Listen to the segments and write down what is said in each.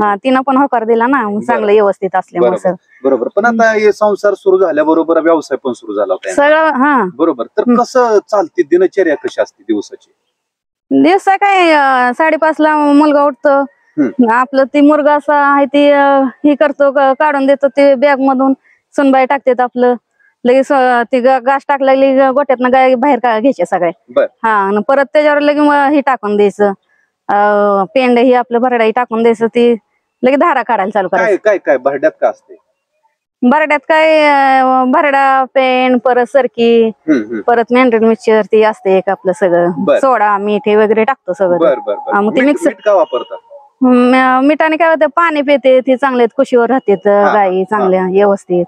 हा तिनं पण होकार दिला ना चांगलं व्यवस्थित असल्यामुळे सर. बरोबर. पण आता हे संसार सुरू झाल्याबरोबर व्यवसाय पण सुरू झाला होता सगळं. हा बरोबर. तर कसं चालते दिनचर्या कशी असते दिवसाची? दिवसा काय 5:30 ला मुलगा उठतो, आपलं ती मुलगा असं आहे ती हे करतो, काढून देतो ते बॅग मधून, सुनबाई टाकतात आपलं लगेच ती घास टाकला गोट्यातनं गाय बाहेर घ्यायच्या सगळ्या. हा परत त्याच्यावर लगे हे टाकून द्यायचं, पेंड ही आपलं भरडाई टाकून द्यायचं, ती लगे धारा काढायला चालू करायचं. काय काय भरड्यात का असते? भरड्यात काय भरडा, पेंड, परत सरकी, परत मेंढ्रेट मिक्सचर ती असते एक आपलं सगळं, सोडा मीठ हे वगैरे टाकतो सगळं. मग ते मिक्स का वापरतात? मिठाने काय होतं, पाणी पिते ती चांगले खुशीवर राहते गाई चांगल्या व्यवस्थित.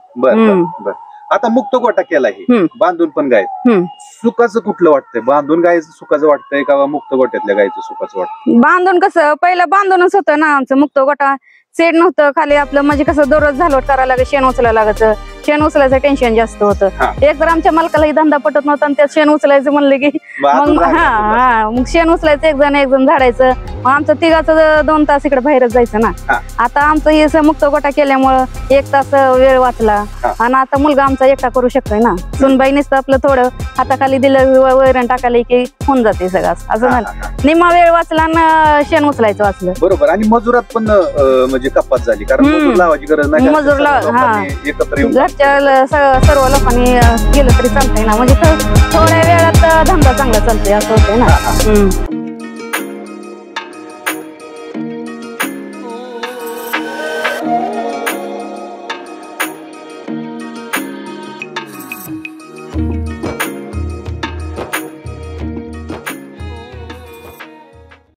आता मुक्त गोटा केलाय, बांधून पण गाय, सुखाचं कुठलं वाटतंय? बांधून गायचं सुखाचं वाटतंय का मुक्त गोट्यातल्या गायचं सुखाचं वाटतंय? बांधून कसं पहिलं बांधूनच होतं ना आमचं मुक्त गोटा, सेड नव्हतं खाली आपलं, म्हणजे कसं दररोज झालोट करायला लागत, शेण उचलायला लागत, शेण उचलायचं टेन्शन जास्त होतं. एक तर आमच्या मालकालाही धंदा पटत नव्हता आणि त्यात शेण उचलायचं म्हणलं की मग शेण उचलायचं एक जण झाडायचं, मग आमचं तिघाचं 2 तास इकडे बाहेरच जायचं ना. आता आमचं हे मुक्त गोटा केल्यामुळं 1 तास वेळ वाचला आणि आता मुलगा आमचा एकटा करू शकतोय ना. सुनबाई नुसतं आपलं थोडं हाताखाली दिलं वैरण टाकायला की होऊन जाते सगळं, असं झालं. निम्मा वेळ वाचला आणि शेण उचलायचं वाचलं. बरोबर. आणि मजुरात पण म्हणजे कपात झाली, कारण मजूर लावायची गरज नाही, मजूर एकत्र घरच्या सर्व लोकांनी गेलं तरी चालतंय ना, म्हणजे थोड्या वेळात धंदा चांगला चालतोय असं होतंय ना.